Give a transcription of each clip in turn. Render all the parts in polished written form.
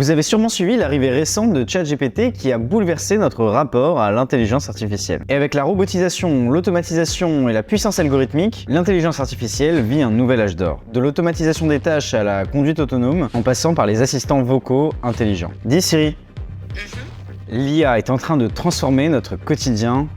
Vous avez sûrement suivi l'arrivée récente de ChatGPT qui a bouleversé notre rapport à l'intelligence artificielle. Et avec la robotisation, l'automatisation et la puissance algorithmique, l'intelligence artificielle vit un nouvel âge d'or. De l'automatisation des tâches à la conduite autonome, en passant par les assistants vocaux intelligents. Dis Siri. L'IA est en train de transformer notre quotidien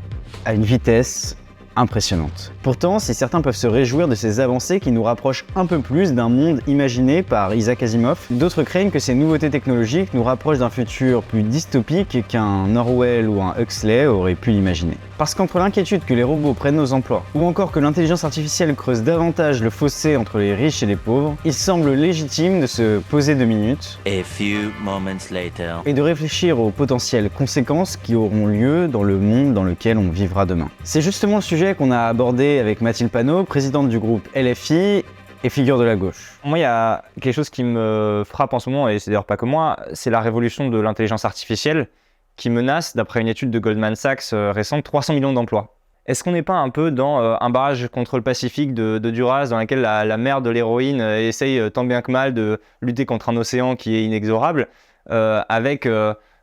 à une vitesse impressionnante. Pourtant, si certains peuvent se réjouir de ces avancées qui nous rapprochent un peu plus d'un monde imaginé par Isaac Asimov, d'autres craignent que ces nouveautés technologiques nous rapprochent d'un futur plus dystopique qu'un Orwell ou un Huxley aurait pu l'imaginer. Parce qu'entre l'inquiétude que les robots prennent nos emplois, ou encore que l'intelligence artificielle creuse davantage le fossé entre les riches et les pauvres, il semble légitime de se poser 2 minutes A few moments later. et de réfléchir aux potentielles conséquences qui auront lieu dans le monde dans lequel on vivra demain. C'est justement le sujet qu'on a abordé avec Mathilde Panot, présidente du groupe LFI et figure de la gauche. Moi, il y a quelque chose qui me frappe en ce moment, et c'est d'ailleurs pas que moi, c'est la révolution de l'intelligence artificielle qui menace, d'après une étude de Goldman Sachs récente, 300 millions d'emplois. Est-ce qu'on n'est pas un peu dans un barrage contre le Pacifique de Duras, dans lequel la mère de l'héroïne essaye tant bien que mal de lutter contre un océan qui est inexorable, avec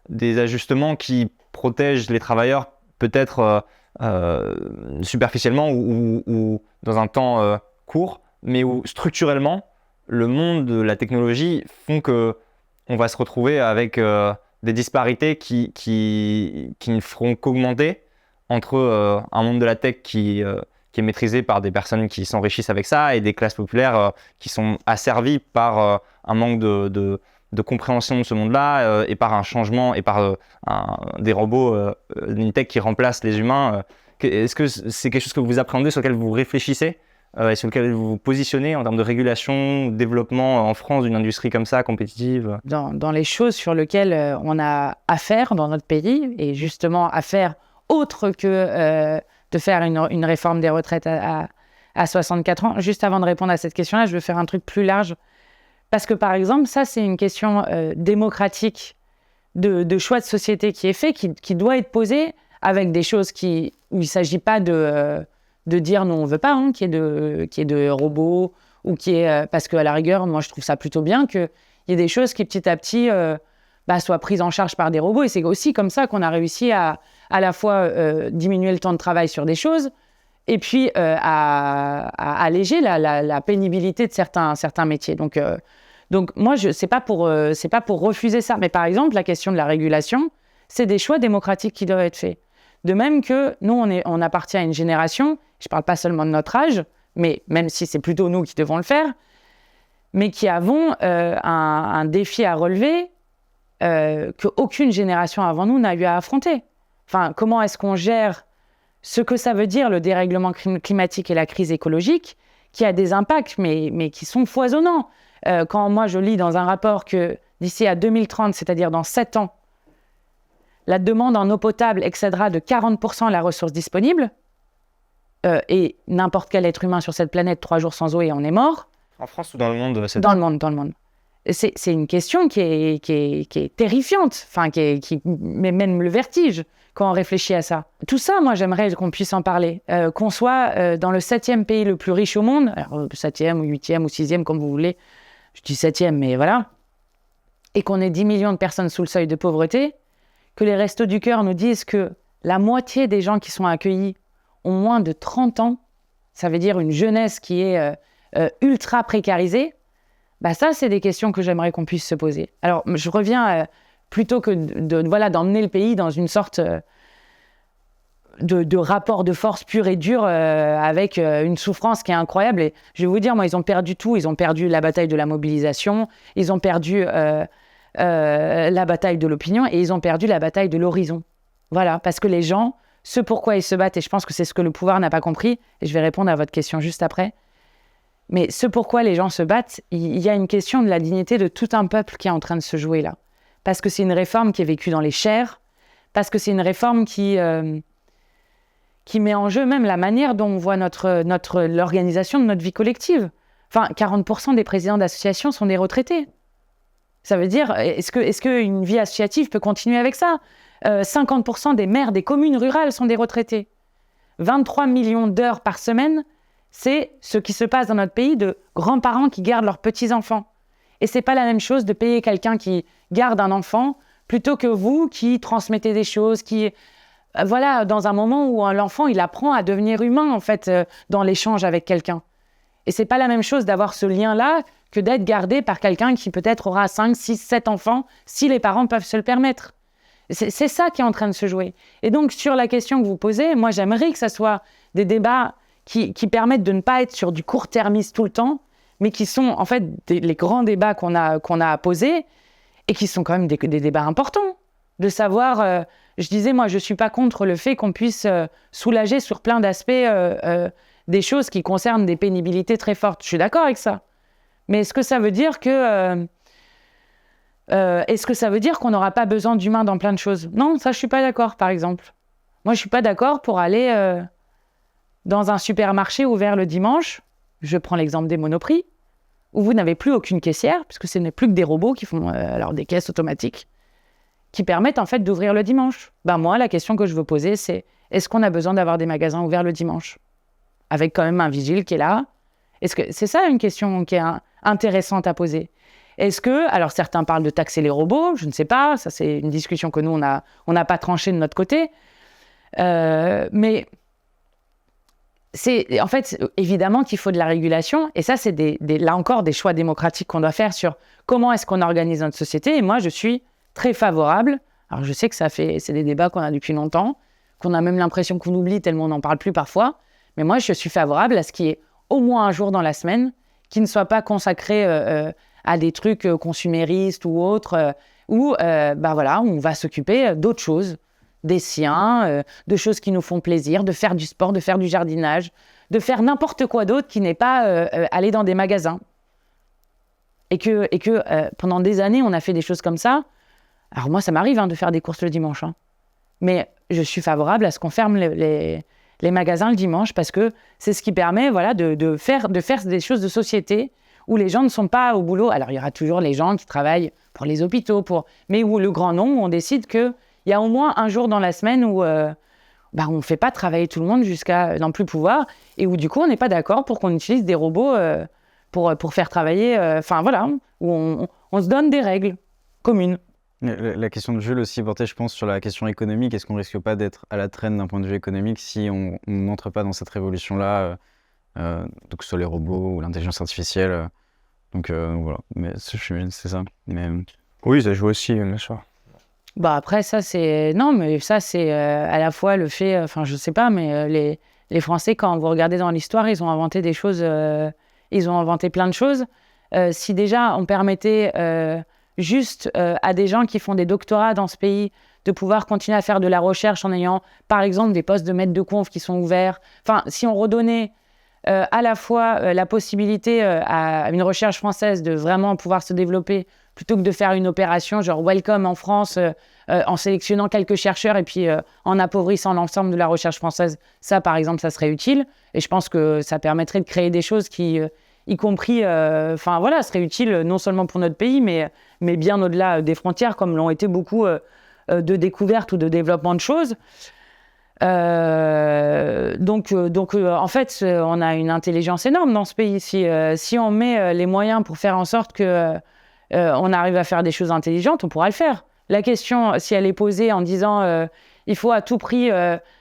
des ajustements qui protègent les travailleurs peut-être superficiellement ou dans un temps court, mais où structurellement, le monde de la technologie font qu'on va se retrouver avec des disparités qui ne feront qu'augmenter entre un monde de la tech qui est maîtrisé par des personnes qui s'enrichissent avec ça et des classes populaires qui sont asservies par un manque de compréhension de ce monde-là et par un changement et par des robots, une tech qui remplace les humains. Est-ce que c'est quelque chose que vous appréhendez, sur lequel vous réfléchissez et sur lequel vous vous positionnez en termes de régulation, développement en France d'une industrie comme ça, compétitive? Dans les choses sur lesquelles on a affaire dans notre pays, et justement affaire autre que de faire une réforme des retraites à 64 ans. Juste avant de répondre à cette question-là, je veux faire un truc plus large. Parce que, par exemple, ça, c'est une question démocratique de choix de société qui est fait, qui doit être posée avec des choses où il ne s'agit pas de dire non, on ne veut pas, hein, qu'il y ait de robots, ou parce qu'à la rigueur, moi, je trouve ça plutôt bien qu'il y ait des choses qui, petit à petit, soient prises en charge par des robots. Et c'est aussi comme ça qu'on a réussi à la fois diminuer le temps de travail sur des choses, et puis à alléger la pénibilité de certains métiers. Donc moi, c'est pas pour refuser ça. Mais par exemple, la question de la régulation, c'est des choix démocratiques qui doivent être faits. De même que nous, on appartient à une génération, je ne parle pas seulement de notre âge, mais même si c'est plutôt nous qui devons le faire, mais qui avons un défi à relever qu'aucune génération avant nous n'a eu à affronter. Enfin, comment est-ce qu'on gère ce que ça veut dire, le dérèglement climatique et la crise écologique, qui a des impacts, mais qui sont foisonnants. Quand moi, je lis dans un rapport que d'ici à 2030, c'est-à-dire dans 7 ans, la demande en eau potable excédera de 40% la ressource disponible, et n'importe quel être humain sur cette planète, 3 jours sans eau et on est mort. En France ou dans le monde? Dans le monde. C'est une question qui est terrifiante, enfin, qui met même le vertige quand on réfléchit à ça. Tout ça, moi, j'aimerais qu'on puisse en parler. Qu'on soit dans le 7e pays le plus riche au monde, alors 7e ou 8e ou 6e, comme vous voulez, je dis 7e, mais voilà, et qu'on ait 10 millions de personnes sous le seuil de pauvreté, que les Restos du Cœur nous disent que la moitié des gens qui sont accueillis ont moins de 30 ans, ça veut dire une jeunesse qui est ultra précarisée, ça, c'est des questions que j'aimerais qu'on puisse se poser. Alors, je reviens, plutôt que d'emmener le pays dans une sorte de rapport de force pur et dur avec une souffrance qui est incroyable. Et je vais vous dire, moi, ils ont perdu tout. Ils ont perdu la bataille de la mobilisation, ils ont perdu la bataille de l'opinion et ils ont perdu la bataille de l'horizon. Voilà, parce que les gens, ce pourquoi ils se battent, et je pense que c'est ce que le pouvoir n'a pas compris, et je vais répondre à votre question juste après, mais ce pourquoi les gens se battent, il y a une question de la dignité de tout un peuple qui est en train de se jouer là. Parce que c'est une réforme qui est vécue dans les chairs, parce que c'est une réforme qui met en jeu même la manière dont on voit l'organisation de notre vie collective. Enfin, 40% des présidents d'associations sont des retraités. Ça veut dire, est-ce qu'une vie associative peut continuer avec ça ? 50% des maires des communes rurales sont des retraités. 23 millions d'heures par semaine, c'est ce qui se passe dans notre pays de grands-parents qui gardent leurs petits-enfants. Et c'est pas la même chose de payer quelqu'un qui garde un enfant plutôt que vous qui transmettez des choses, qui voilà, dans un moment où l'enfant il apprend à devenir humain en fait dans l'échange avec quelqu'un. Et c'est pas la même chose d'avoir ce lien-là que d'être gardé par quelqu'un qui peut-être aura 5, 6, 7 enfants si les parents peuvent se le permettre. C'est ça qui est en train de se jouer. Et donc, sur la question que vous posez, moi, j'aimerais que ça soit des débats qui permettent de ne pas être sur du court-termisme tout le temps, mais qui sont, en fait, les grands débats qu'on a à poser et qui sont quand même des débats importants. De savoir, je disais, moi, je ne suis pas contre le fait qu'on puisse soulager sur plein d'aspects des choses qui concernent des pénibilités très fortes. Je suis d'accord avec ça. Mais est-ce que ça veut dire que... est-ce que ça veut dire qu'on n'aura pas besoin d'humains dans plein de choses? Non, ça, je suis pas d'accord, par exemple. Moi, je suis pas d'accord pour aller dans un supermarché ouvert le dimanche. Je prends l'exemple des Monoprix, où vous n'avez plus aucune caissière, puisque ce n'est plus que des robots qui font alors des caisses automatiques, qui permettent en fait d'ouvrir le dimanche. Ben moi, la question que je veux poser, c'est est-ce qu'on a besoin d'avoir des magasins ouverts le dimanche? Avec quand même un vigile qui est là. Est-ce que c'est ça une question qui est intéressante à poser? Est-ce que, alors certains parlent de taxer les robots, je ne sais pas, ça c'est une discussion que nous, on n'a pas tranché de notre côté. Mais c'est en fait, évidemment qu'il faut de la régulation, et ça c'est là encore des choix démocratiques qu'on doit faire sur comment est-ce qu'on organise notre société. Et moi, je suis très favorable. Alors je sais que c'est des débats qu'on a depuis longtemps, qu'on a même l'impression qu'on oublie tellement on n'en parle plus parfois. Mais moi, je suis favorable à ce qu'il y ait au moins un jour dans la semaine qui ne soit pas consacré à des trucs consuméristes ou autres, où voilà, on va s'occuper d'autres choses, des siens, de choses qui nous font plaisir, de faire du sport, de faire du jardinage, de faire n'importe quoi d'autre qui n'est pas aller dans des magasins. Et que pendant des années, on a fait des choses comme ça. Alors moi, ça m'arrive de faire des courses le dimanche. Mais je suis favorable à ce qu'on ferme les magasins le dimanche parce que c'est ce qui permet voilà, de faire des choses de société où les gens ne sont pas au boulot. Alors, il y aura toujours les gens qui travaillent pour les hôpitaux, mais où le grand nombre, on décide qu'il y a au moins un jour dans la semaine où on ne fait pas travailler tout le monde jusqu'à n'en plus pouvoir et où, du coup, on n'est pas d'accord pour qu'on utilise des robots pour faire travailler... voilà, où on se donne des règles communes. La question de Jules aussi portait, je pense, sur la question économique. Est-ce qu'on risque pas d'être à la traîne d'un point de vue économique si on n'entre pas dans cette révolution-là, donc que ce soit les robots ou l'intelligence artificielle donc voilà, mais c'est ça. Mais... Oui, ça joue aussi, bien sûr. Après, ça, c'est... Non, mais ça, c'est à la fois le fait... je sais pas, mais les Français, quand vous regardez dans l'histoire, ils ont inventé des choses... ils ont inventé plein de choses. Si déjà, on permettait... juste à des gens qui font des doctorats dans ce pays de pouvoir continuer à faire de la recherche en ayant, par exemple, des postes de maître de conf qui sont ouverts. Enfin, si on redonnait à la fois la possibilité à une recherche française de vraiment pouvoir se développer plutôt que de faire une opération genre Welcome en France en sélectionnant quelques chercheurs et puis en appauvrissant l'ensemble de la recherche française, ça, par exemple, ça serait utile. Et je pense que ça permettrait de créer des choses qui... y compris, serait utile non seulement pour notre pays, mais bien au-delà des frontières, comme l'ont été beaucoup de découvertes ou de développement de choses. Donc, en fait, on a une intelligence énorme dans ce pays. Si on met les moyens pour faire en sorte qu'on arrive à faire des choses intelligentes, on pourra le faire. La question, si elle est posée en disant il faut à tout prix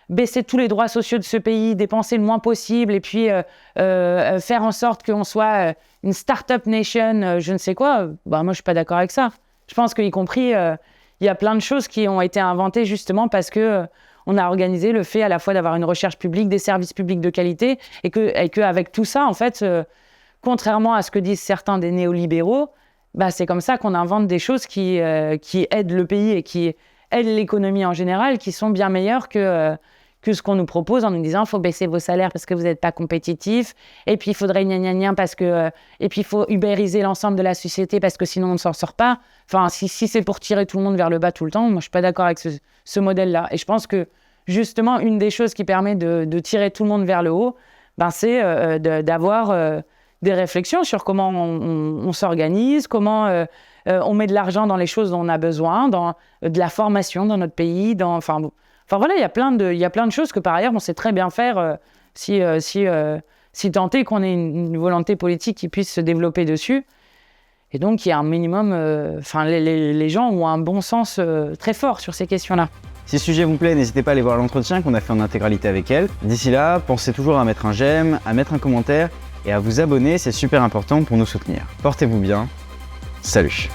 baisser tous les droits sociaux de ce pays, dépenser le moins possible et puis faire en sorte qu'on soit une start-up nation, je ne sais quoi, moi, je ne suis pas d'accord avec ça. Je pense qu'y compris, il y a plein de choses qui ont été inventées justement parce que on a organisé le fait à la fois d'avoir une recherche publique, des services publics de qualité et qu'avec tout ça, en fait, contrairement à ce que disent certains des néolibéraux, c'est comme ça qu'on invente des choses qui aident le pays et qui aident l'économie en général, qui sont bien meilleures que ce qu'on nous propose en nous disant « il faut baisser vos salaires parce que vous n'êtes pas compétitifs, et puis il faudrait gna parce que... et puis il faut ubériser l'ensemble de la société parce que sinon on ne s'en sort pas. » Enfin, si c'est pour tirer tout le monde vers le bas tout le temps, moi je ne suis pas d'accord avec ce modèle-là. Et je pense que justement, une des choses qui permet de tirer tout le monde vers le haut, c'est d'avoir des réflexions sur comment on s'organise, comment on met de l'argent dans les choses dont on a besoin, dans de la formation dans notre pays, voilà, il y a plein de choses que par ailleurs on sait très bien faire si tant est qu'on ait une volonté politique qui puisse se développer dessus. Et donc, il y a un minimum... les gens ont un bon sens très fort sur ces questions-là. Si ce sujet vous plaît, n'hésitez pas à aller voir l'entretien qu'on a fait en intégralité avec elle. D'ici là, pensez toujours à mettre un j'aime, à mettre un commentaire et à vous abonner, c'est super important pour nous soutenir. Portez-vous bien. Salut!